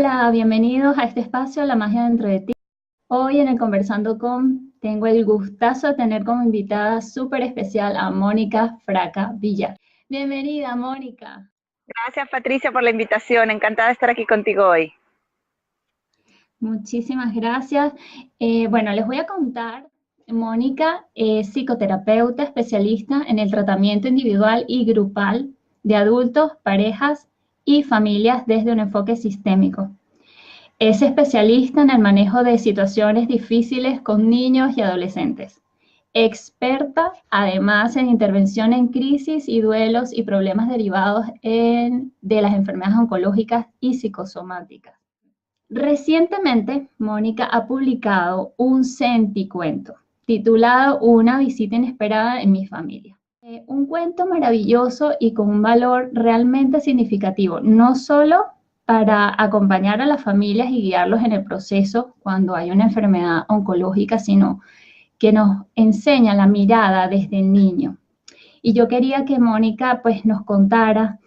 Hola, bienvenidos a este espacio La Magia Dentro de Ti. Hoy en el Conversando con tengo el gustazo de tener como invitada súper especial a Mónica Fraca Villar. Bienvenida, Mónica. Gracias, Patricia, por la invitación. Encantada de estar aquí contigo hoy. Muchísimas gracias. Bueno, les voy a contar, Mónica es psicoterapeuta especialista en el tratamiento individual y grupal de adultos, parejas y familias desde un enfoque sistémico. Es especialista en el manejo de situaciones difíciles con niños y adolescentes. Experta, además, en intervención en crisis y duelos y problemas derivados de las enfermedades oncológicas y psicosomáticas. Recientemente, Mónica ha publicado un senticuento titulado Una visita inesperada en mi familia. Un cuento maravilloso y con un valor realmente significativo, no solo para acompañar a las familias y guiarlos en el proceso cuando hay una enfermedad oncológica, sino que nos enseña la mirada desde el niño. Y yo quería que Mónica pues nos contara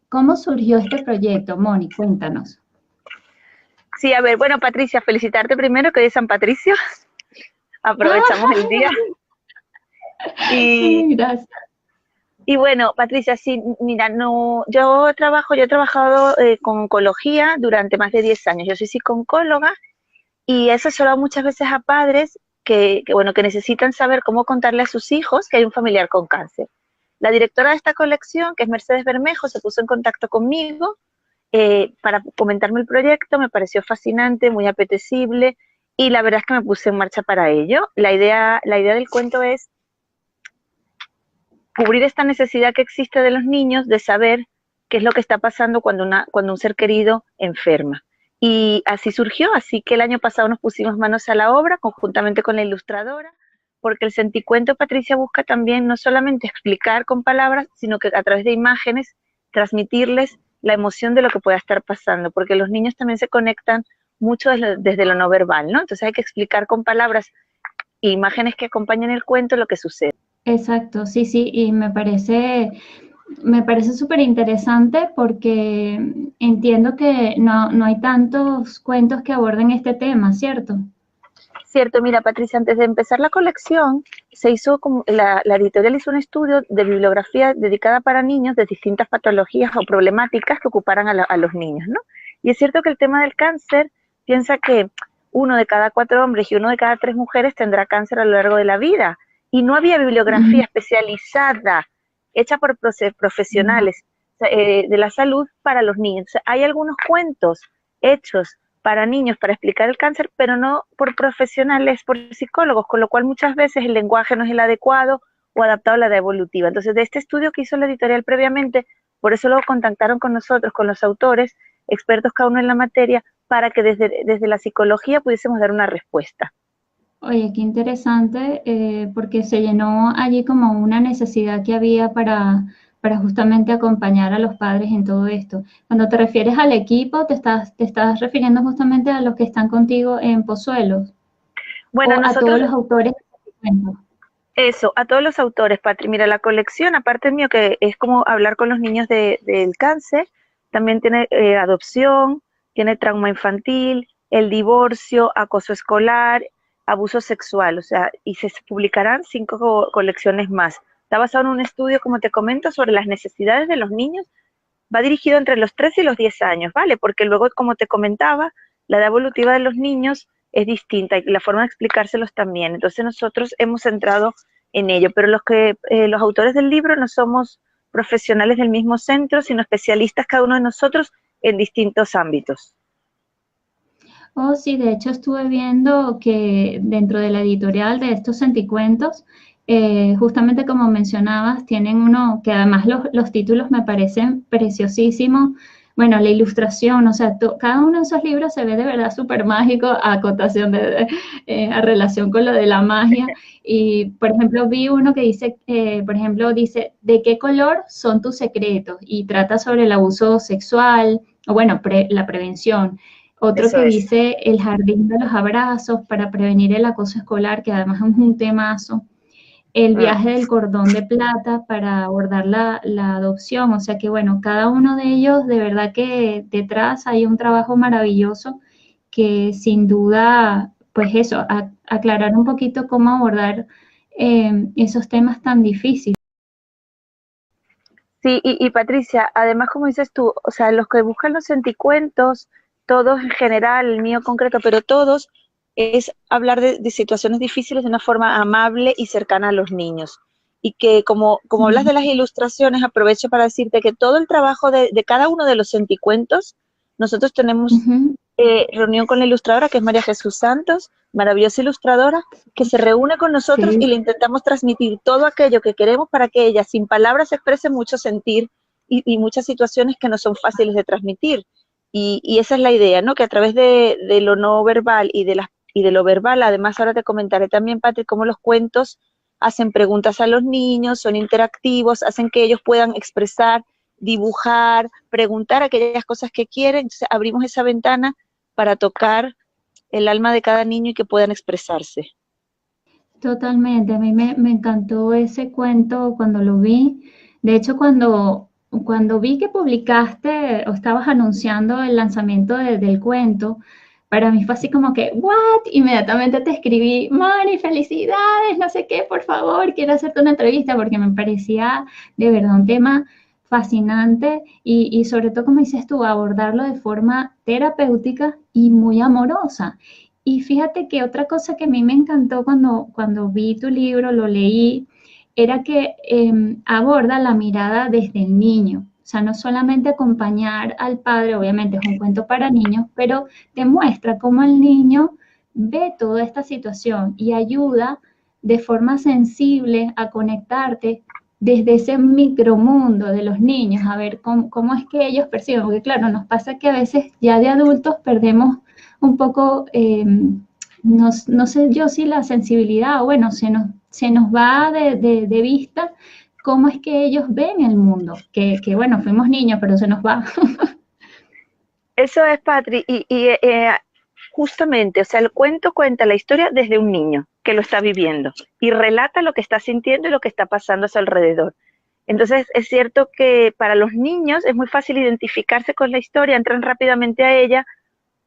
cómo surgió este proyecto. Mónica, cuéntanos. Sí, a ver, bueno, Patricia, felicitarte primero que hoy es San Patricio. Aprovechamos el día. Y, Gracias. y bueno, Patricia, sí, mira, no, yo he trabajado con oncología durante más de 10 años. Yo soy psicooncóloga y he asesorado muchas veces a padres bueno, que necesitan saber cómo contarle a sus hijos que hay un familiar con cáncer. La directora de esta colección, que es Mercedes Bermejo, se puso en contacto conmigo para comentarme el proyecto. Me pareció fascinante, muy apetecible, y la verdad es que me puse en marcha para ello. La idea del cuento es cubrir esta necesidad que existe de los niños de saber qué es lo que está pasando cuando un ser querido enferma. Y así surgió, así que el año pasado nos pusimos manos a la obra conjuntamente con la ilustradora, porque el senticuento, Patricia, busca también no solamente explicar con palabras, sino que a través de imágenes transmitirles la emoción de lo que pueda estar pasando, porque los niños también se conectan mucho desde lo no verbal, ¿no? Entonces hay que explicar con palabras e imágenes que acompañan el cuento lo que sucede. Exacto, sí, sí, y me parece súper interesante porque entiendo que no hay tantos cuentos que aborden este tema, ¿cierto? Cierto, mira, Patricia, antes de empezar la colección, se hizo como la editorial hizo un estudio de bibliografía dedicada para niños de distintas patologías o problemáticas que ocuparan a los niños, ¿no? Y es cierto que el tema del cáncer piensa que 1 de cada 4 hombres y 1 de cada 3 mujeres tendrá cáncer a lo largo de la vida. Y no había bibliografía Ujú. especializada hecha por profesionales de la salud para los niños. O sea, hay algunos cuentos hechos para niños para explicar el cáncer, pero no por profesionales, por psicólogos, con lo cual muchas veces el lenguaje no es el adecuado o adaptado a la edad evolutiva. Entonces, de este estudio que hizo la editorial previamente, por eso luego contactaron con nosotros, con los autores, expertos cada uno en la materia, para que desde la psicología pudiésemos dar una respuesta. Oye, qué interesante, porque se llenó allí como una necesidad que había para justamente acompañar a los padres en todo esto. Cuando te refieres al equipo, te estás refiriendo justamente a los que están contigo en Pozuelos Bueno, o a todos nosotros los autores de este cuento. eso, a todos los autores, Patri, mira, la colección, aparte mío, que es como hablar con los niños del cáncer, también tiene adopción, tiene trauma infantil, el divorcio, acoso escolar, abuso sexual, o sea, y se publicarán 5 colecciones más. Está basado en un estudio, como te comento, sobre las necesidades de los niños. Va dirigido entre los 3 y los 10 años, ¿vale? Porque luego, como te comentaba, la edad evolutiva de los niños es distinta y la forma de explicárselos también. Entonces nosotros hemos centrado en ello, pero los autores del libro no somos profesionales del mismo centro, sino especialistas cada uno de nosotros en distintos ámbitos. Oh, sí, de hecho estuve viendo que dentro de la editorial de estos senticuentos, justamente como mencionabas, tienen uno que además los títulos me parecen preciosísimos. Bueno, la ilustración, o sea, cada uno de esos libros se ve de verdad súper mágico a cotación a relación con lo de la magia. Y, por ejemplo, vi uno que dice, por ejemplo, dice, ¿de qué color son tus secretos? Y trata sobre el abuso sexual, o bueno, la prevención. Otro Eso que es. dice el jardín de los abrazos para prevenir el acoso escolar, que además es un temazo. el Mm. viaje del cordón de plata para abordar la adopción. O sea que, bueno, cada uno de ellos, de verdad que detrás hay un trabajo maravilloso que sin duda, pues eso, aclarar un poquito cómo abordar esos temas tan difíciles. Sí, y Patricia, además, como dices tú, o sea, los que buscan los senticuentos, todos en general, el mío concreto, pero todos, es hablar de situaciones difíciles de una forma amable y cercana a los niños. Y que como hablas de las ilustraciones, aprovecho para decirte que todo el trabajo de cada uno de los senticuentos, nosotros tenemos Ujú, reunión con la ilustradora, que es María Jesús Santos, maravillosa ilustradora, que se reúne con nosotros y sí, le intentamos transmitir todo aquello que queremos para que ella, sin palabras, exprese mucho sentir y muchas situaciones que no son fáciles de transmitir. Y esa es la idea, ¿no? Que a través de lo no verbal y de lo verbal, además ahora te comentaré también, Patrick, cómo los cuentos hacen preguntas a los niños, son interactivos, hacen que ellos puedan expresar, dibujar, preguntar aquellas cosas que quieren. Entonces abrimos esa ventana para tocar el alma de cada niño y que puedan expresarse. totalmente. A mí me encantó ese cuento cuando lo vi. De hecho, cuando vi que publicaste o estabas anunciando el lanzamiento del cuento, para mí fue así como que, ¿what? Inmediatamente te escribí, Mari, felicidades, no sé qué, por favor, quiero hacerte una entrevista porque me parecía de verdad un tema fascinante y sobre todo, como dices tú, abordarlo de forma terapéutica y muy amorosa. Y fíjate que otra cosa que a mí me encantó cuando vi tu libro, lo leí, era que aborda la mirada desde el niño. O sea, no solamente acompañar al padre, obviamente es un cuento para niños, pero te muestra cómo el niño ve toda esta situación y ayuda de forma sensible a conectarte desde ese micromundo de los niños, a ver cómo es que ellos perciben, porque claro, nos pasa que a veces ya de adultos perdemos un poco, no sé yo si la sensibilidad, o bueno, se nos va de vista cómo es que ellos ven el mundo, que bueno, fuimos niños, pero se nos va. Eso es, Patri, justamente, o sea, el cuento cuenta la historia desde un niño que lo está viviendo y relata lo que está sintiendo y lo que está pasando a su alrededor. Entonces, es cierto que para los niños es muy fácil identificarse con la historia, entran rápidamente a ella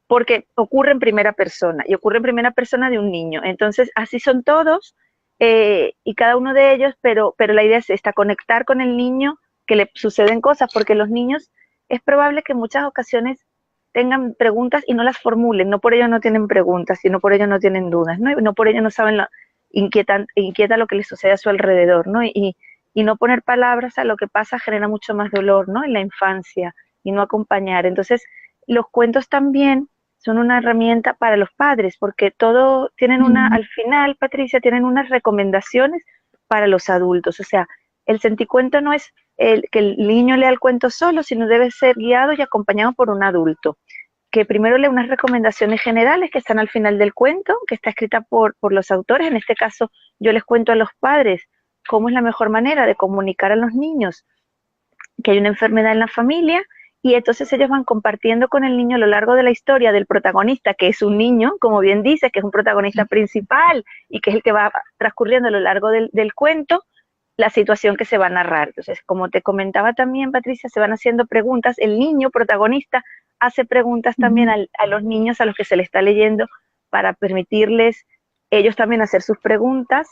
porque ocurre en primera persona y ocurre en primera persona de un niño. Entonces, así son todos y cada uno de ellos, pero la idea es esta, conectar con el niño, que le suceden cosas, porque los niños es probable que en muchas ocasiones tengan preguntas y no las formulen, no por ello no tienen preguntas, sino por ello no tienen dudas, ¿no? Y no por ello no saben inquieta lo que les sucede a su alrededor, ¿no? Y no poner palabras a lo que pasa genera mucho más dolor, ¿no? En la infancia y no acompañar. Entonces, los cuentos también son una herramienta para los padres, porque todo tienen al final, Patricia, tienen unas recomendaciones para los adultos. O sea, el senticuento no es que el niño lea el cuento solo, sino debe ser guiado y acompañado por un adulto, que primero lee unas recomendaciones generales que están al final del cuento, que está escrita por los autores. En este caso, yo les cuento a los padres cómo es la mejor manera de comunicar a los niños que hay una enfermedad en la familia, y entonces ellos van compartiendo con el niño a lo largo de la historia del protagonista, que es un niño, como bien dice, que es un protagonista principal y que es el que va transcurriendo a lo largo del cuento, la situación que se va a narrar. Entonces, como te comentaba también, Patricia, se van haciendo preguntas, el niño protagonista hace preguntas también a los niños a los que se le está leyendo para permitirles ellos también hacer sus preguntas,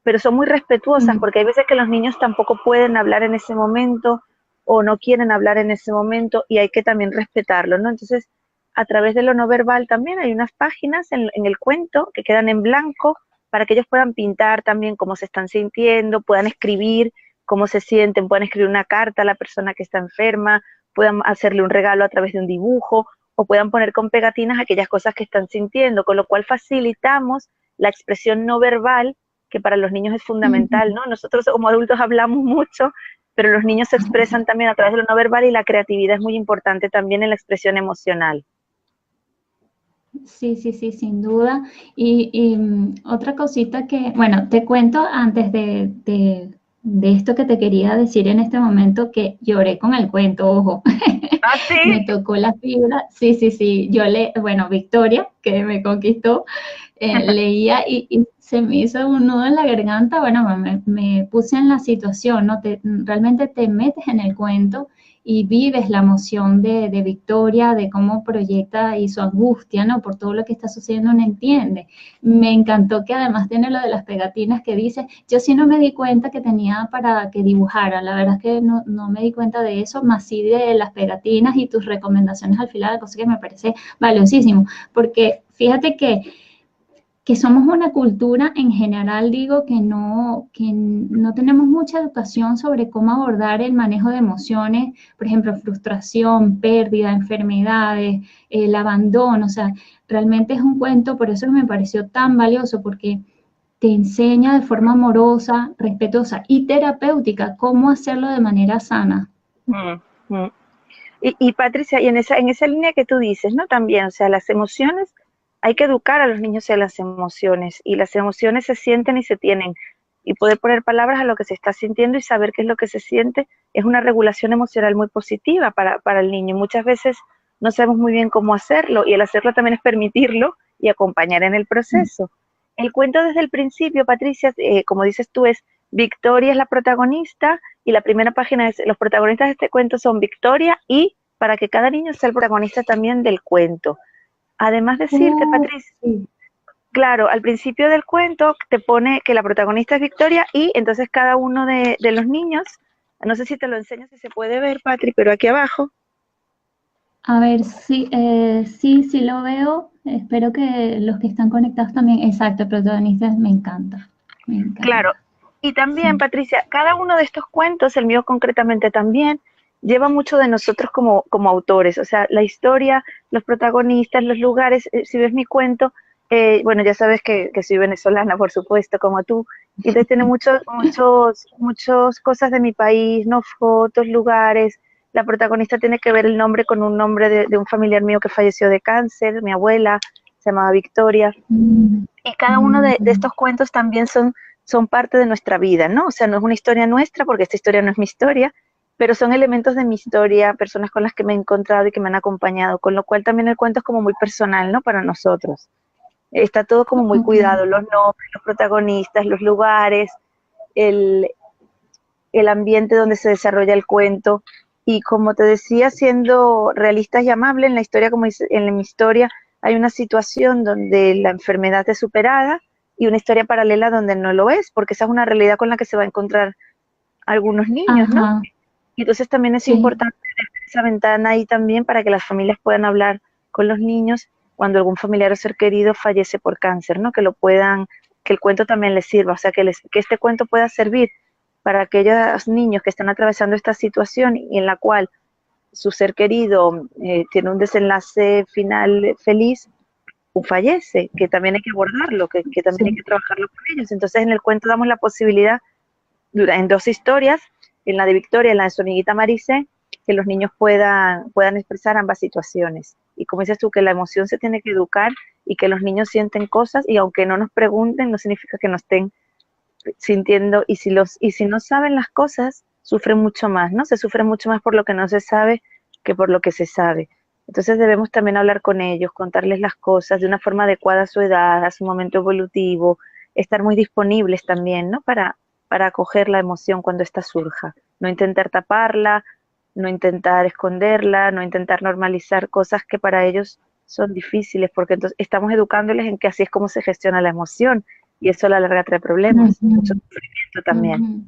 pero son muy respetuosas porque hay veces que los niños tampoco pueden hablar en ese momento o no quieren hablar en ese momento y hay que también respetarlo, ¿no? Entonces, a través de lo no verbal también hay unas páginas en el cuento que quedan en blanco para que ellos puedan pintar también cómo se están sintiendo, puedan escribir cómo se sienten, puedan escribir una carta a la persona que está enferma, puedan hacerle un regalo a través de un dibujo o puedan poner con pegatinas aquellas cosas que están sintiendo, con lo cual facilitamos la expresión no verbal, que para los niños es fundamental, ¿no? Nosotros como adultos hablamos mucho, pero los niños se expresan también a través de lo no verbal y la creatividad es muy importante también en la expresión emocional. Sí, sí, sí, sin duda. Y otra cosita que, bueno, te cuento antes de esto que te quería decir en este momento, que lloré con el cuento, ojo. Ah, Me sí. tocó la fibra. Sí, sí, sí. Bueno, Victoria, que me conquistó, leía y se me hizo un nudo en la garganta. Bueno, me puse en la situación, ¿no? Realmente te metes en el cuento y vives la emoción de Victoria, de cómo proyecta y su angustia, ¿no? Por todo lo que está sucediendo, no entiende. Me encantó que además tiene lo de las pegatinas que dice, yo sí no me di cuenta que tenía para que dibujara, la verdad es que no me di cuenta de eso, más sí de las pegatinas y tus recomendaciones al final, cosa que me parece valiosísimo, porque fíjate que somos una cultura en general, digo, que no tenemos mucha educación sobre cómo abordar el manejo de emociones, por ejemplo, frustración, pérdida, enfermedades, el abandono, o sea, realmente es un cuento, por eso me pareció tan valioso, porque te enseña de forma amorosa, respetuosa y terapéutica cómo hacerlo de manera sana. Mm, mm. Y Patricia, y en esa línea que tú dices, ¿no? También, o sea, las emociones, hay que educar a los niños en las emociones, y las emociones se sienten y se tienen, y poder poner palabras a lo que se está sintiendo y saber qué es lo que se siente es una regulación emocional muy positiva para el niño. Muchas veces no sabemos muy bien cómo hacerlo, y el hacerlo también es permitirlo y acompañar en el proceso. El cuento desde el principio, Patricia, como dices tú, es Victoria es la protagonista, y la primera página es, los protagonistas de este cuento son Victoria, y para que cada niño sea el protagonista también del cuento. Además decirte, Patricia, Sí. claro, al principio del cuento te pone que la protagonista es Victoria, y entonces cada uno de los niños, no sé si te lo enseño, si se puede ver, Patri, pero aquí abajo. A ver, sí, sí lo veo. Espero que los que están conectados también. Exacto, protagonistas, me encanta, me Claro, encanta. y también, Sí. Patricia, cada uno de estos cuentos, el mío concretamente también, lleva mucho de nosotros como autores, o sea, la historia, los protagonistas, los lugares. Si ves mi cuento, bueno, ya sabes que soy venezolana, por supuesto, como tú, y entonces tiene muchos cosas de mi país, no, fotos, lugares. La protagonista tiene que ver el nombre con un nombre de un familiar mío que falleció de cáncer, mi abuela, se llamaba Victoria. Mm, Y cada uno de mm, estos cuentos también son parte de nuestra vida, ¿no? O sea, no es una historia nuestra, porque esta historia no es mi historia, pero son elementos de mi historia, personas con las que me he encontrado y que me han acompañado, con lo cual también el cuento es como muy personal, ¿no? Para nosotros. Está todo como muy ok. cuidado, los nombres, los protagonistas, los lugares, el, el ambiente donde se desarrolla el cuento. Y como te decía, siendo realistas y amables, en la historia, como dice, en mi historia, hay una situación donde la enfermedad es superada, y una historia paralela donde no lo es, porque esa es una realidad con la que se va a encontrar algunos niños, ¿no? Ajá, Y entonces también es sí. importante tener esa ventana ahí también, para que las familias puedan hablar con los niños cuando algún familiar o ser querido fallece por cáncer, ¿no? Que lo puedan, que el cuento también les sirva, o sea, que este cuento pueda servir para aquellos niños que están atravesando esta situación, y en la cual su ser querido tiene un desenlace final feliz, o fallece, que también hay que abordarlo, que también hay Sí. que trabajarlo con ellos. Entonces en el cuento damos la posibilidad, en dos historias, en la de Victoria y en la de su amiguita Marise, que los niños puedan expresar ambas situaciones. Y como dices tú, que la emoción se tiene que educar, y que los niños sienten cosas, y aunque no nos pregunten, no significa que no estén sintiendo. Y si no saben las cosas, sufren mucho más, ¿no? Se sufre mucho más por lo que no se sabe que por lo que se sabe. Entonces debemos también hablar con ellos, contarles las cosas de una forma adecuada a su edad, a su momento evolutivo, estar muy disponibles también, ¿no? Para acoger la emoción cuando ésta surja. No intentar taparla, no intentar esconderla, no intentar normalizar cosas que para ellos son difíciles, porque entonces estamos educándoles en que así es como se gestiona la emoción, y eso a la larga trae problemas, mucho Ujú, sufrimiento también. ujú.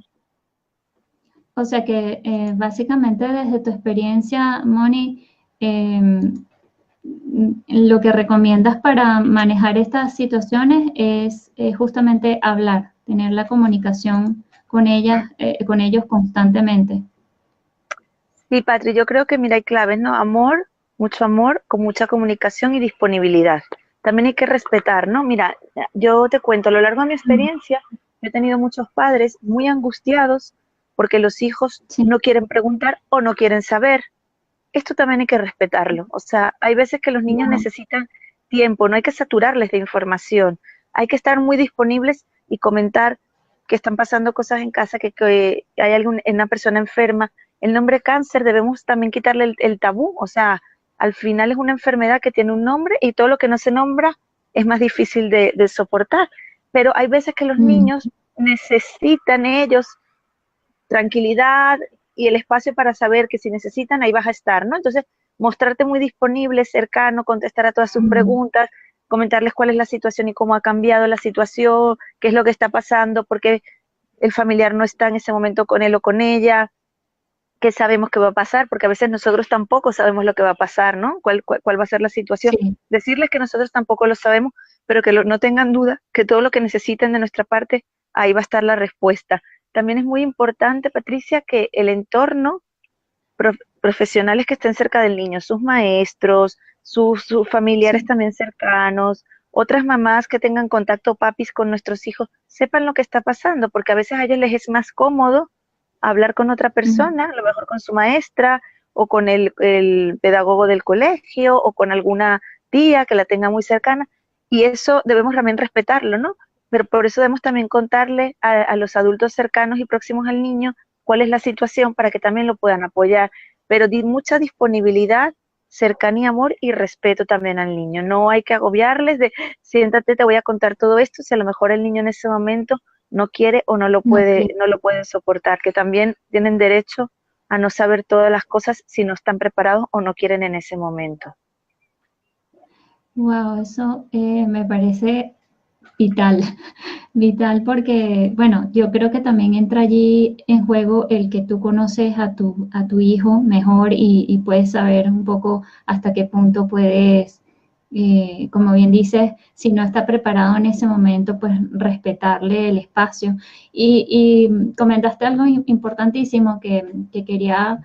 O sea que básicamente desde tu experiencia, Moni, lo que recomiendas para manejar estas situaciones es justamente hablar, tener la comunicación con ellos constantemente. Sí, Patri, yo creo que, mira, hay claves, ¿no? Mucho amor, con mucha comunicación y disponibilidad. También hay que respetar, ¿no? Mira, yo te cuento, a lo largo de mi experiencia, yo he tenido muchos padres muy angustiados porque los hijos Sí, no quieren preguntar o no quieren saber. Esto también hay que respetarlo. O sea, hay veces que los niños wow. necesitan tiempo, no hay que saturarles de información. Hay que estar muy disponibles y comentar que están pasando cosas en casa, que hay una persona enferma. El nombre cáncer debemos también quitarle el tabú. O sea, al final es una enfermedad que tiene un nombre, y todo lo que no se nombra es más difícil de soportar. pero hay veces que los Mm, niños necesitan ellos tranquilidad y el espacio para saber que si necesitan, ahí vas a estar, ¿no? Entonces, mostrarte muy disponible, cercano, contestar a todas sus mm, preguntas, comentarles cuál es la situación y cómo ha cambiado la situación, qué es lo que está pasando, porque el familiar no está en ese momento con él o con ella, qué sabemos que va a pasar, porque a veces nosotros tampoco sabemos lo que va a pasar, ¿no? ¿Cuál va a ser la situación? sí. Decirles que nosotros tampoco lo sabemos, pero que no tengan duda, que todo lo que necesiten de nuestra parte, ahí va a estar la respuesta. También es muy importante, Patricia, que el entorno, profesionales que estén cerca del niño, sus maestros, sus familiares Sí. también cercanos, otras mamás que tengan contacto papis con nuestros hijos, sepan lo que está pasando, porque a veces a ellos les es más cómodo hablar con otra Mm, persona, a lo mejor con su maestra o con el pedagogo del colegio o con alguna tía que la tenga muy cercana, y eso debemos también respetarlo, ¿no? Pero por eso debemos también contarle a los adultos cercanos y próximos al niño cuál es la situación para que también lo puedan apoyar, pero di mucha disponibilidad, cercanía, amor y respeto también al niño. No hay que agobiarles de siéntate, te voy a contar todo esto, si a lo mejor el niño en ese momento no quiere o no quiero. no lo puede soportar, que también tienen derecho a no saber todas las cosas si no están preparados o no quieren en ese momento. Wow, eso me parece vital, vital porque, bueno, yo creo que también entra allí en juego el que tú conoces a tu hijo mejor y puedes saber un poco hasta qué punto puedes, como bien dices, si no está preparado en ese momento, pues respetarle el espacio. Y comentaste algo importantísimo que quería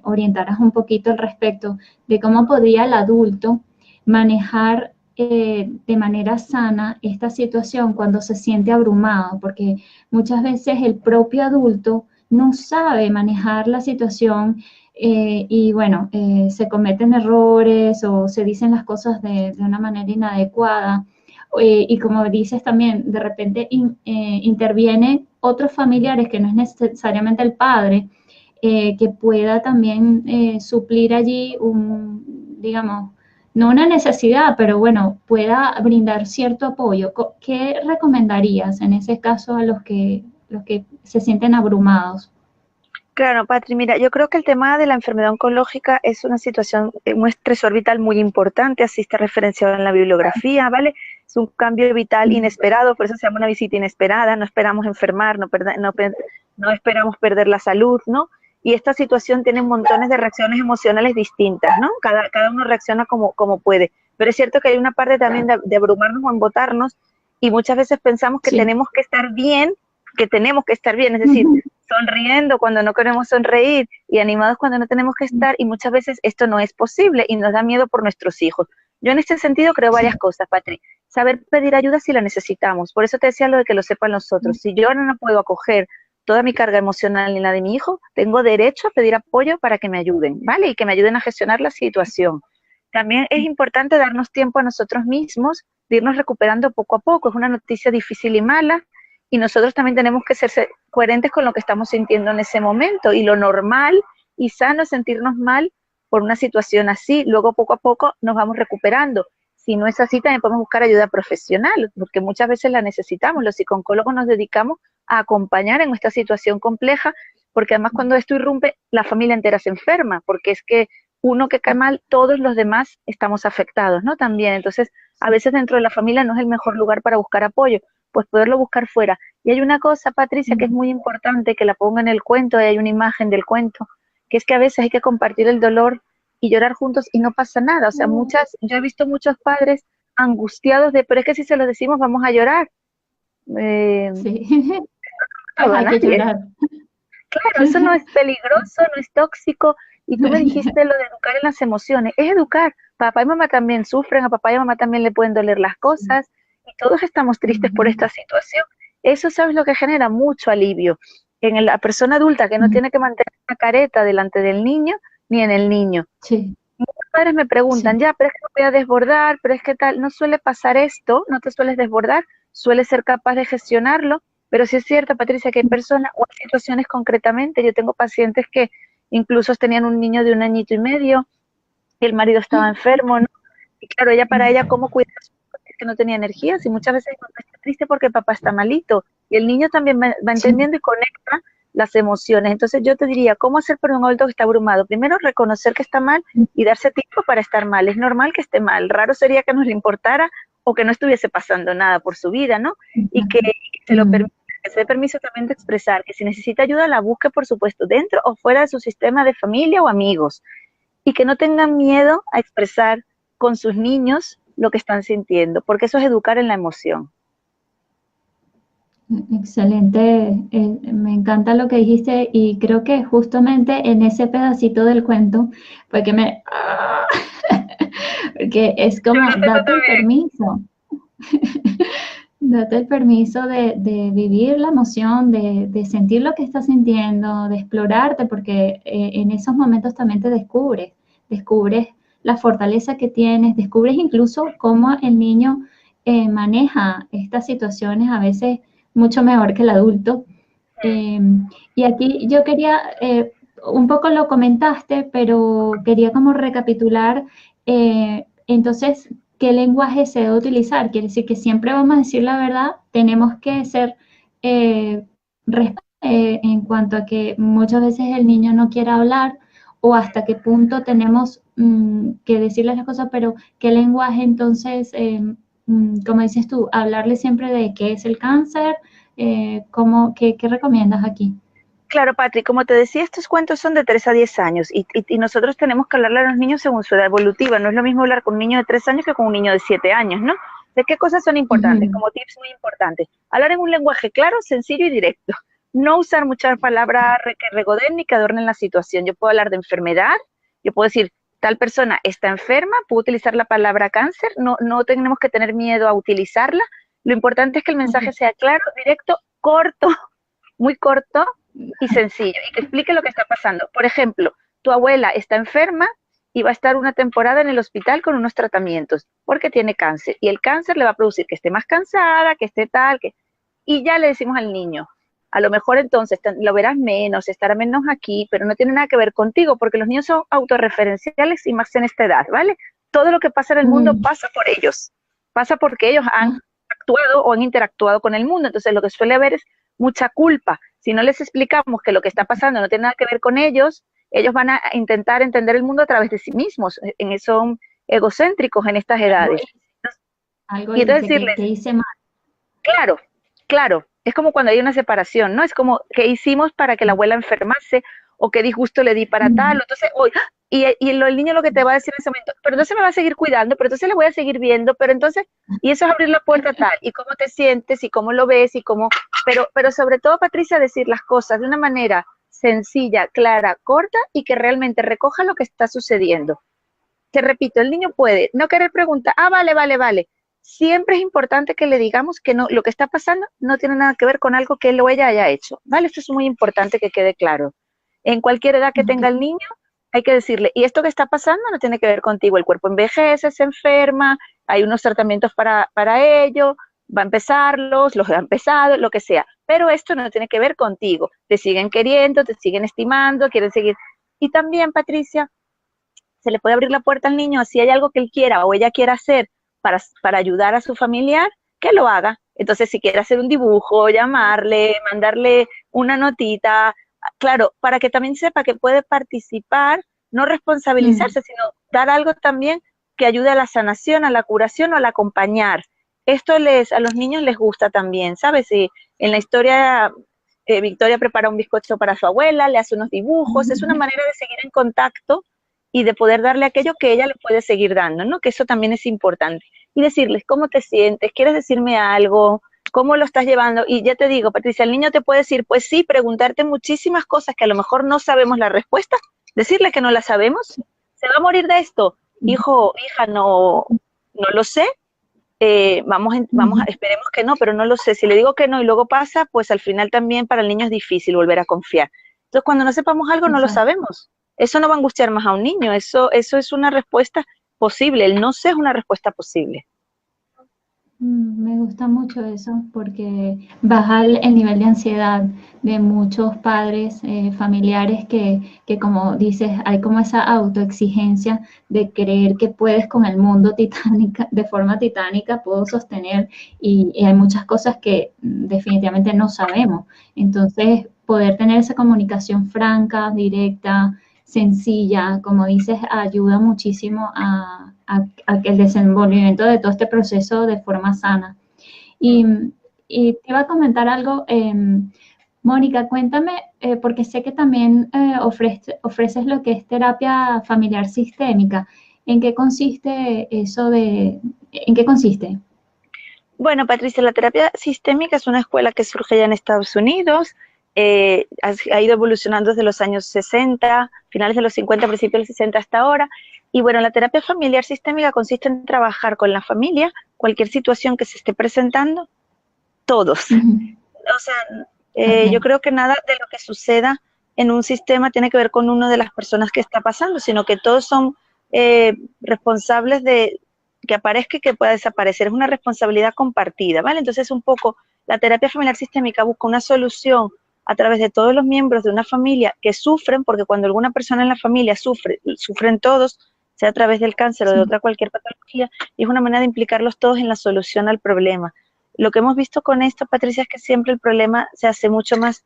orientaras un poquito al respecto de cómo podría el adulto manejar de manera sana esta situación cuando se siente abrumado, porque muchas veces el propio adulto no sabe manejar la situación y bueno, se cometen errores o se dicen las cosas de una manera inadecuada. Y como dices también, de repente interviene otros familiares que no es necesariamente el padre, que pueda también suplir allí digamos, no una necesidad, pero bueno, pueda brindar cierto apoyo. ¿Qué recomendarías en ese caso a los que se sienten abrumados? Claro, Patri, mira, yo creo que el tema de la enfermedad oncológica es una situación, un estresor vital muy importante, así está referenciado en la bibliografía, ¿vale? Es un cambio vital Mm, inesperado, por eso se llama una visita inesperada, no esperamos enfermar, no esperamos perder la salud, ¿no? Y esta situación tiene montones de reacciones emocionales distintas, ¿no? Cada uno reacciona como puede, pero es cierto que hay una parte también de abrumarnos o embotarnos y muchas veces pensamos que sí. tenemos que estar bien, es decir, sonriendo cuando no queremos sonreír y animados cuando no tenemos que estar, y muchas veces esto no es posible y nos da miedo por nuestros hijos. Yo en este sentido creo varias Sí. cosas, Patri. Saber pedir ayuda si la necesitamos. Por eso te decía lo de que lo sepan los otros. Si yo ahora no puedo acoger toda mi carga emocional ni la de mi hijo, tengo derecho a pedir apoyo para que me ayuden, ¿vale? Y que me ayuden a gestionar la situación. También es importante darnos tiempo a nosotros mismos, de irnos recuperando poco a poco. Es una noticia difícil y mala, y nosotros también tenemos que ser coherentes con lo que estamos sintiendo en ese momento, y lo normal y sano es sentirnos mal por una situación así, luego poco a poco nos vamos recuperando. Si no es así, también podemos buscar ayuda profesional, porque muchas veces la necesitamos. Los psicólogos nos dedicamos a acompañar en esta situación compleja, porque además cuando esto irrumpe, la familia entera se enferma, porque es que uno que cae mal, todos los demás estamos afectados, ¿no? También, entonces, a veces dentro de la familia no es el mejor lugar para buscar apoyo, pues poderlo buscar fuera. Y hay una cosa, Patricia, que es muy importante, que la ponga en el cuento, y hay una imagen del cuento, que es que a veces hay que compartir el dolor y llorar juntos y no pasa nada. O sea, yo he visto muchos padres angustiados de, pero es que si se lo decimos vamos a llorar. No Sí, pues ayuda a hay que nadie. llorar. Claro, eso no es peligroso, no es tóxico. Y tú me dijiste lo de educar en las emociones. Es educar. Papá y mamá también sufren, a papá y mamá también le pueden doler las cosas, y todos estamos tristes por esta situación. Eso, ¿sabes lo que genera? Mucho alivio en la persona adulta, que no tiene que mantener una careta delante del niño ni en el niño. Sí, Muchos padres me preguntan, sí. ya, pero es que me voy a desbordar, pero es que tal, no suele pasar esto, no te sueles desbordar, sueles ser capaz de gestionarlo, pero sí es cierto, Patricia, que hay personas o hay situaciones concretamente. Yo tengo pacientes que incluso tenían un niño de 1 añito y medio, y el marido estaba enfermo, ¿no? Y claro, para ella, ¿cómo cuidar a su hijo? que no tenía energías y muchas veces papá está triste porque papá está malito y el niño también va entendiendo y conecta las emociones. Entonces yo te diría, ¿cómo hacer para un adulto que está abrumado? Primero, reconocer que está mal y darse tiempo para estar mal. Es normal que esté mal. Raro sería que nos le importara o que no estuviese pasando nada por su vida, ¿no? Y que se lo permita, que se dé permiso también de expresar, que si necesita ayuda la busque, por supuesto, dentro o fuera de su sistema de familia o amigos. Y que no tengan miedo a expresar con sus niños lo que están sintiendo, porque eso es educar en la emoción. Excelente, me encanta lo que dijiste y creo que justamente en ese pedacito del cuento fue que porque es como, date el permiso, date el permiso de vivir la emoción, de sentir lo que estás sintiendo, de explorarte, porque en esos momentos también te descubres la fortaleza que tienes, descubres incluso cómo el niño maneja estas situaciones a veces mucho mejor que el adulto. Y aquí yo quería, un poco lo comentaste, pero quería como recapitular, entonces, ¿qué lenguaje se debe utilizar? Quiere decir que siempre vamos a decir la verdad, tenemos que ser eh, en cuanto a que muchas veces el niño no quiere hablar o hasta qué punto tenemos que decirle las cosas, pero ¿qué lenguaje entonces, como dices tú, hablarle siempre de qué es el cáncer? ¿Qué recomiendas aquí? Claro, Patrick, como te decía, estos cuentos son de 3 a 10 años y nosotros tenemos que hablarle a los niños según su edad evolutiva. No es lo mismo hablar con un niño de 3 años que con un niño de 7 años, ¿no? ¿De qué cosas son importantes? Ujú. Como tips muy importantes. Hablar en un lenguaje claro, sencillo y directo. No usar muchas palabras que regodeen ni que adornen la situación. Yo puedo hablar de enfermedad, yo puedo decir, tal persona está enferma, puedo utilizar la palabra cáncer, no tenemos que tener miedo a utilizarla. Lo importante es que el mensaje sea claro, directo, corto, muy corto y sencillo, y que explique lo que está pasando. Por ejemplo, tu abuela está enferma y va a estar una temporada en el hospital con unos tratamientos porque tiene cáncer, y el cáncer le va a producir que esté más cansada, que esté tal, y ya le decimos al niño, a lo mejor entonces lo verás menos, estará menos aquí, pero no tiene nada que ver contigo, porque los niños son autorreferenciales y más en esta edad, ¿vale? Todo lo que pasa en el mundo pasa por ellos, pasa porque ellos han actuado o han interactuado con el mundo. Entonces lo que suele haber es mucha culpa. Si no les explicamos que lo que está pasando no tiene nada que ver con ellos, ellos van a intentar entender el mundo a través de sí mismos. Son egocéntricos en estas edades. Algo Y entonces hice decirles, que hice mal. claro, claro, es como cuando hay una separación, ¿no? Es como, ¿qué hicimos para que la abuela enfermase? ¿O qué disgusto le di para tal? Entonces, hoy, el niño lo que te va a decir en ese momento, pero entonces me va a seguir cuidando, pero entonces le voy a seguir viendo, pero entonces, y eso es abrir la puerta tal, y cómo te sientes, y cómo lo ves, y cómo, pero sobre todo, Patricia, decir las cosas de una manera sencilla, clara, corta, y que realmente recoja lo que está sucediendo. Te repito, el niño puede no querer preguntar, vale, vale, vale. Siempre es importante que le digamos que no, lo que está pasando no tiene nada que ver con algo que él o ella haya hecho, ¿vale? Esto es muy importante que quede claro. En cualquier edad que tenga el niño, hay que decirle, y esto que está pasando no tiene que ver contigo, el cuerpo envejece, se enferma, hay unos tratamientos para ello, va a empezarlos, los ha empezado, lo que sea, pero esto no tiene que ver contigo, te siguen queriendo, te siguen estimando, quieren seguir. Y también, Patricia, se le puede abrir la puerta al niño, si hay algo que él quiera o ella quiera hacer para ayudar a su familiar, que lo haga. Entonces, si quiere hacer un dibujo, llamarle, mandarle una notita, claro, para que también sepa que puede participar, no responsabilizarse, sino dar algo también que ayude a la sanación, a la curación o al acompañar. Esto a los niños les gusta también, ¿sabes? Y en la historia, Victoria prepara un bizcocho para su abuela, le hace unos dibujos, es una manera de seguir en contacto y de poder darle aquello que ella le puede seguir dando, ¿no? Que eso también es importante. Y decirles, ¿cómo te sientes? ¿Quieres decirme algo? ¿Cómo lo estás llevando? Y ya te digo, Patricia, el niño te puede decir, pues sí, preguntarte muchísimas cosas que a lo mejor no sabemos la respuesta, decirle que no la sabemos. ¿Se va a morir de esto? Hijo, hija, no lo sé. Esperemos que no, pero no lo sé. Si le digo que no y luego pasa, pues al final también para el niño es difícil volver a confiar. Entonces, cuando no sepamos algo, no lo sabemos. Eso no va a angustiar más a un niño, eso es una respuesta posible, el no sé es una respuesta posible. Me gusta mucho eso porque baja el nivel de ansiedad de muchos padres, familiares que, como dices, hay como esa autoexigencia de creer que puedes con el mundo titánica, de forma titánica, puedo sostener y hay muchas cosas que definitivamente no sabemos. Entonces, poder tener esa comunicación franca, directa, sencilla, como dices, ayuda muchísimo a que el desenvolvimiento de todo este proceso de forma sana. Y, y te iba a comentar algo, Mónica, cuéntame, porque sé que también ofreces lo que es terapia familiar sistémica. ¿En qué consiste eso en qué consiste? Bueno, Patricia, la terapia sistémica es una escuela que surge ya en Estados Unidos, ha ido evolucionando desde los años 60, finales de los 50, principios de los 60 hasta ahora. Y bueno, la terapia familiar sistémica consiste en trabajar con la familia, cualquier situación que se esté presentando, todos. Ujú. O sea, yo Ok. creo que nada de lo que suceda en un sistema tiene que ver con una de las personas que está pasando, sino que todos son responsables de que aparezca y que pueda desaparecer. Es una responsabilidad compartida, ¿vale? Entonces, un poco la terapia familiar sistémica busca una solución a través de todos los miembros de una familia que sufren, porque cuando alguna persona en la familia sufre, sufren todos, sea a través del cáncer o de Sí. otra cualquier patología, y es una manera de implicarlos todos en la solución al problema. Lo que hemos visto con esto, Patricia, es que siempre el problema se hace mucho más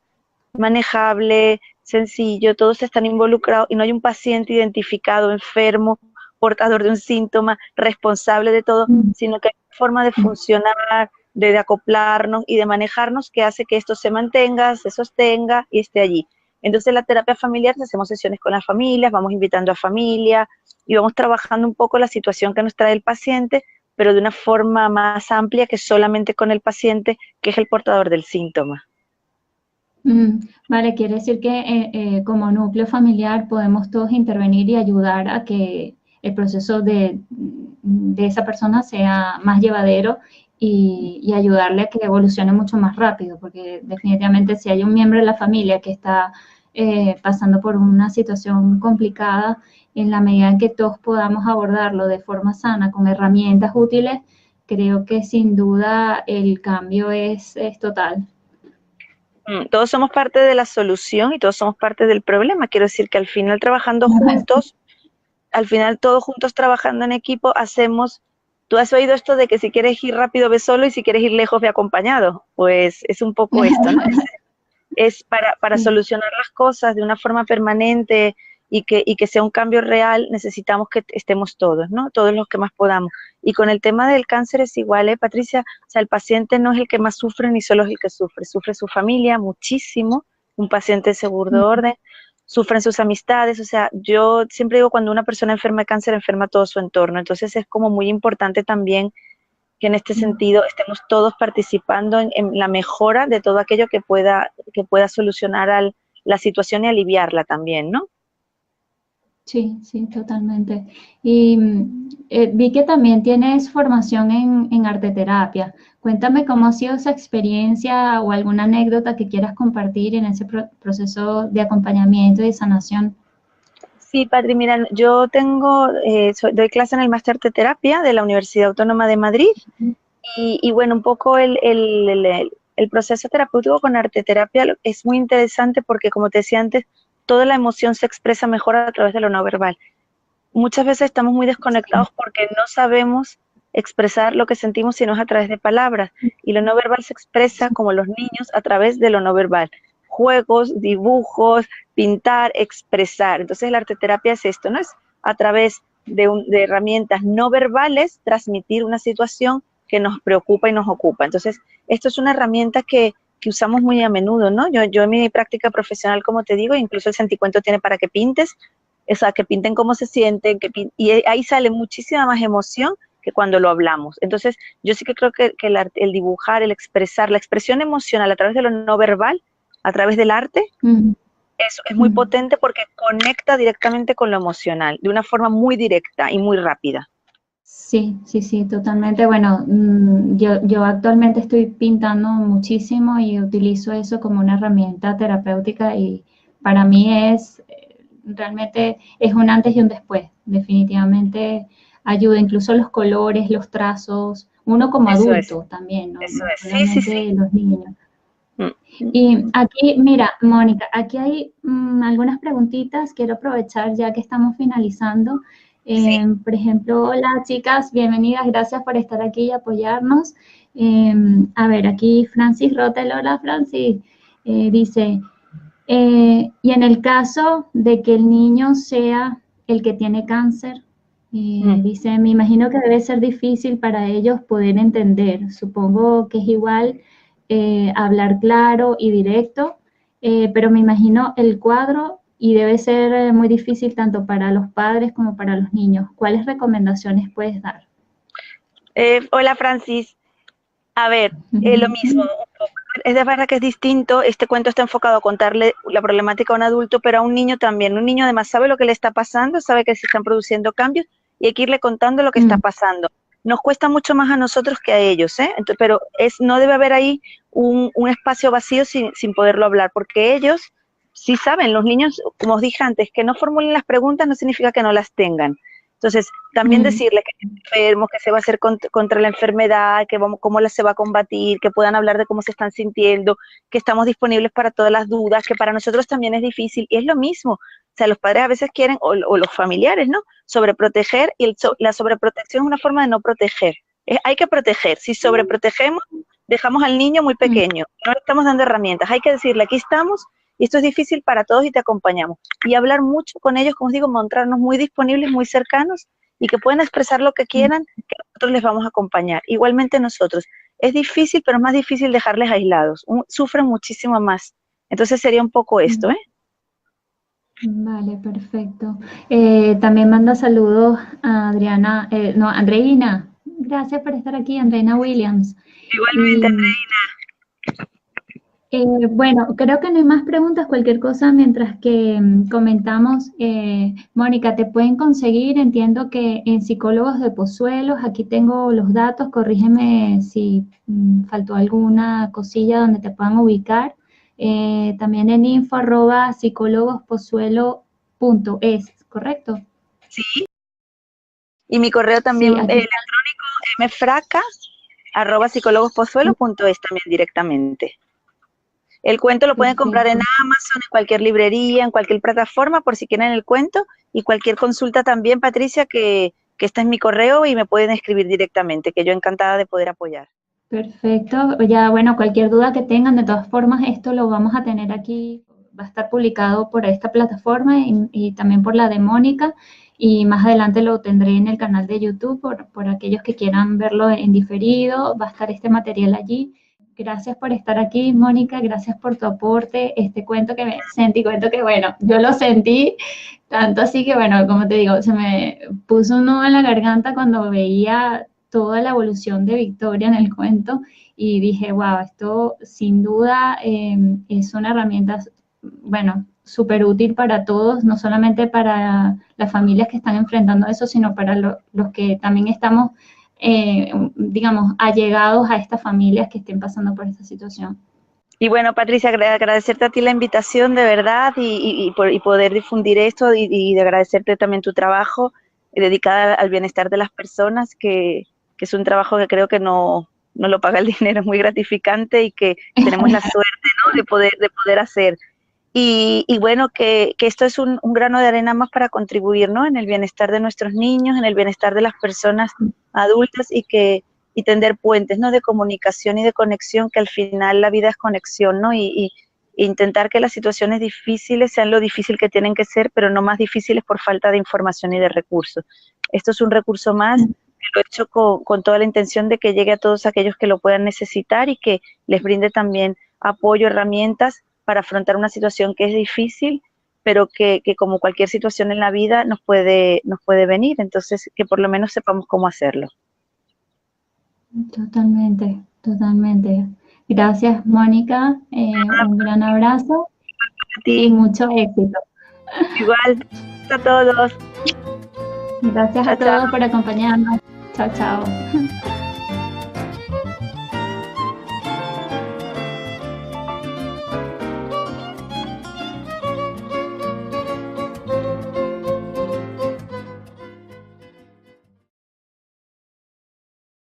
manejable, sencillo, todos están involucrados y no hay un paciente identificado, enfermo, portador de un síntoma, responsable de todo, Mm, sino que hay una forma de mm. funcionar, de acoplarnos y de manejarnos que hace que esto se mantenga, se sostenga y esté allí. Entonces la terapia familiar, hacemos sesiones con las familias, vamos invitando a familia y vamos trabajando un poco la situación que nos trae el paciente, pero de una forma más amplia que solamente con el paciente, que es el portador del síntoma. Vale, quiere decir que como núcleo familiar podemos todos intervenir y ayudar a que el proceso de esa persona sea más llevadero y ayudarle a que evolucione mucho más rápido, porque definitivamente si hay un miembro de la familia que está pasando por una situación complicada, en la medida en que todos podamos abordarlo de forma sana, con herramientas útiles, creo que sin duda el cambio es total. Todos somos parte de la solución y todos somos parte del problema. Quiero decir que al final trabajando juntos, al final todos juntos trabajando en equipo hacemos, tú has oído esto de que si quieres ir rápido ve solo y si quieres ir lejos ve acompañado. Pues es un poco esto, ¿no? Es para Sí. solucionar las cosas de una forma permanente y que sea un cambio real, necesitamos que estemos todos, ¿no? Todos los que más podamos. Y con el tema del cáncer es igual, ¿eh, Patricia? O sea, el paciente no es el que más sufre ni solo es el que sufre, sufre su familia muchísimo, un paciente de segundo orden, sufren sus amistades, o sea, yo siempre digo cuando una persona enferma de cáncer, enferma todo su entorno, entonces es como muy importante también que en este sentido estemos todos participando en la mejora de todo aquello que pueda solucionar la situación y aliviarla también, ¿no? Sí, sí, totalmente. Y vi que también tienes formación en arteterapia. Cuéntame cómo ha sido esa experiencia o alguna anécdota que quieras compartir en ese proceso de acompañamiento y de sanación. Sí, Patri, mira, yo doy clase en el máster de terapia de la Universidad Autónoma de Madrid y bueno, un poco el proceso terapéutico con arteterapia es muy interesante porque, como te decía antes, toda la emoción se expresa mejor a través de lo no verbal. Muchas veces estamos muy desconectados porque no sabemos expresar lo que sentimos si no es a través de palabras. Y lo no verbal se expresa como los niños a través de lo no verbal. Juegos, dibujos, pintar, expresar. Entonces la arteterapia es esto, ¿no? Es a través de herramientas no verbales transmitir una situación que nos preocupa y nos ocupa. Entonces, esto es una herramienta que usamos muy a menudo, ¿no? Yo en mi práctica profesional, como te digo, incluso el Senticuento tiene para que pintes, o sea, que pinten cómo se sienten, y ahí sale muchísima más emoción que cuando lo hablamos. Entonces, yo sí que creo que el dibujar, el expresar, la expresión emocional a través de lo no verbal, a través del arte, Mm, es muy mm. potente porque conecta directamente con lo emocional, de una forma muy directa y muy rápida. Sí, sí, sí, totalmente. Bueno, yo actualmente estoy pintando muchísimo y utilizo eso como una herramienta terapéutica y para mí realmente es un antes y un después. Definitivamente ayuda, incluso los colores, los trazos, uno como Eso es, adulto también, ¿no? eso No es. Sí, sí, sí. solamente los niños. Mm, Y aquí, mira, Mónica, aquí hay algunas preguntitas, quiero aprovechar ya que estamos finalizando. sí. Por ejemplo, hola chicas, bienvenidas, gracias por estar aquí y apoyarnos. A ver, aquí Francis Rotel, hola Francis, dice, y en el caso de que el niño sea el que tiene cáncer, Mm. dice, me imagino que debe ser difícil para ellos poder entender. Supongo que es igual hablar claro y directo, pero me imagino el cuadro y debe ser muy difícil tanto para los padres como para los niños. ¿Cuáles recomendaciones puedes dar? Hola, Francis. A ver, lo mismo. Es de verdad que es distinto. Este cuento está enfocado a contarle la problemática a un adulto, pero a un niño también. Un niño además sabe lo que le está pasando, sabe que se están produciendo cambios y hay que irle contando lo que está Mm, pasando. Nos cuesta mucho más a nosotros que a ellos, ¿eh? Entonces, pero no debe haber ahí un espacio vacío sin poderlo hablar, porque ellos sí saben, los niños, como os dije antes, que no formulen las preguntas no significa que no las tengan. Entonces, también mm, decirle que están enfermos, que se va a hacer contra la enfermedad, que vamos, cómo se va a combatir, que puedan hablar de cómo se están sintiendo, que estamos disponibles para todas las dudas, que para nosotros también es difícil. Y es lo mismo. O sea, los padres a veces quieren, o los familiares, ¿no? Sobreproteger, y la sobreprotección es una forma de no proteger. Hay que proteger. Si sobreprotegemos, dejamos al niño muy mm, pequeño. No le estamos dando herramientas. Hay que decirle, aquí estamos, y esto es difícil para todos y te acompañamos. Y hablar mucho con ellos, como os digo, mostrarnos muy disponibles, muy cercanos y que puedan expresar lo que mm. quieran, que nosotros les vamos a acompañar. Igualmente nosotros. Es difícil, pero es más difícil dejarles aislados. Sufren muchísimo más. Entonces sería un poco esto, ¿eh? Vale, perfecto. También manda saludos a Adriana, no, Andreina. Gracias por estar aquí, Andreina Williams. Igualmente, Y bueno, creo que no hay más preguntas, cualquier cosa mientras que comentamos. Mónica, te pueden conseguir, entiendo que en Psicólogos de Pozuelos, aquí tengo los datos, corrígeme si faltó alguna cosilla donde te puedan ubicar. También en info@psicólogospozuelo.es, ¿correcto? sí. Y mi correo Sí, también aquí está. electrónico, mfraca@psicólogospozuelo.es también directamente. El cuento lo pueden comprar en Perfecto. Amazon, en cualquier librería, en cualquier plataforma, por si quieren el cuento. Y cualquier consulta también, Patricia, que está en mi correo y me pueden escribir directamente, que yo encantada de poder apoyar. Perfecto. Ya, bueno, cualquier duda que tengan, de todas formas, esto lo vamos a tener aquí, va a estar publicado por esta plataforma y también por la de Mónica, y más adelante lo tendré en el canal de YouTube por aquellos que quieran verlo en diferido, va a estar este material allí. Gracias por estar aquí, Mónica, gracias por tu aporte, este cuento que me sentí, cuento que, bueno, yo lo sentí, tanto así que, bueno, como te digo, se me puso un nudo en la garganta cuando veía toda la evolución de Victoria en el cuento y dije, wow, esto sin duda es una herramienta, bueno, súper útil para todos, no solamente para las familias que están enfrentando eso, sino para los que también estamos, digamos, allegados a estas familias que estén pasando por esta situación. Y bueno, Patricia, agradecerte a ti la invitación de verdad y poder difundir esto y de agradecerte también tu trabajo dedicado al bienestar de las personas, que es un trabajo que creo que no lo paga el dinero, es muy gratificante y que tenemos la suerte, ¿no? de poder hacer. Y bueno, que esto es un grano de arena más para contribuir, ¿no? En el bienestar de nuestros niños, en el bienestar de las personas adultas y tender puentes, ¿no? De comunicación y de conexión, que al final la vida es conexión, ¿no? Y intentar que las situaciones difíciles sean lo difícil que tienen que ser, pero no más difíciles por falta de información y de recursos. Esto es un recurso más, que lo he hecho con toda la intención de que llegue a todos aquellos que lo puedan necesitar y que les brinde también apoyo, herramientas para afrontar una situación que es difícil, pero que como cualquier situación en la vida nos puede venir, entonces que por lo menos sepamos cómo hacerlo. Totalmente, totalmente. Gracias, Mónica. Un gran abrazo A y ti, mucho éxito. igual, a todos. Gracias Chao, a todos chao. por acompañarnos. Chao, chao.